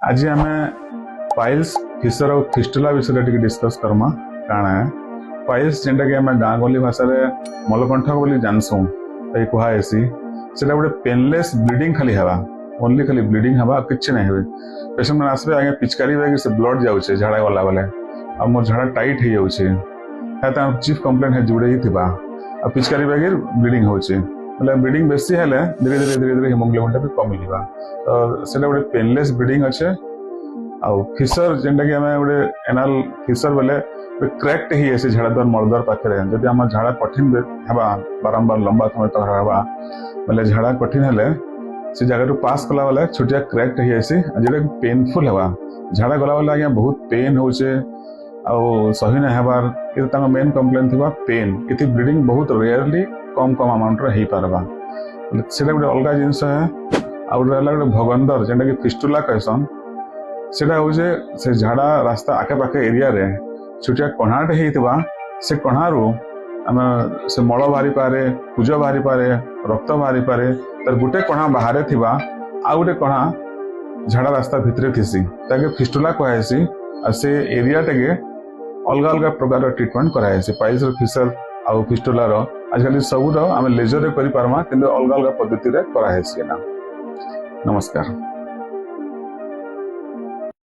आज आम piles fissure और फिस्टुला विषय डिस्कस करमा काଣା पाइल्स जेनटा कि आम गाँ गली भाषा मलकंठ बोली जानसु कहुसी से गोटे पेनलेस ब्लीडिंग खाली हवा ओनली खाली ब्लीडिंग हवा किसी ना हुए पेसेंट मैंने आसबे आगे पिचकारी बैग से ब्लड जाऊे झाड़ा गला बेले आ मोर झाड़ा टाइट हो जाऊे चीफ कंप्लेंट है जुड़े ही थी आ पिचकारी बैग ब्लीडिंग होचे ब्लीडिंग बेसी हेले धीरे धीरे धीरे धीरे हिमोग्लोबिन भी कमी जा तो से गोटे पेनलेस ब्लीडिंग अच्छे आउ फिशर जेनटा कि आम गोटे एनाल फिशर बेले क्रैक्ट ही ऐसे झाड़ा द्वार मलद्वार पाखे जब आम झाड़ा कठिन हवा बारंबार लंबा समय तक हवा बोले झाड़ा कठिन हेले से जगह पास कला बेले छोटिया क्रैक्ट ही ऐसी जेटा पेनफुल हवा झाड़ा गला बेले आज्ञा बहुत पेन होचे आउ सही ना हबार ये मेन कंप्लेन थी पेन ये ब्लीडिंग बहुत रेयरली कम कम अमाउंट रे पारबा से गोटे अलग जिनस है आ गोटे भगंदर जेनटा कि फिस्टुला कहसन सेटा हूँ से झाड़ा रास्ता आखे पाखे एरिया रे छोटिया कणाटे होता से कणारू आम से मल बाहरी पारे पूज बाहरी पारे रक्त बाहरी पारे तर गोटे कणा बाहर थी आ गोटे कणा झाड़ा रास्ता भितर थीसी ताके फिस्टुला कहसी आ से एरिया टे अलग अलग प्रकार ट्रीटमेंट कराएसी पाइल्स फिशर आउ फिस्टुलार आजकल सबूर आम लेजर कर पार्मा कि अलग अलग पद्धति कराएसी ना। नमस्कार।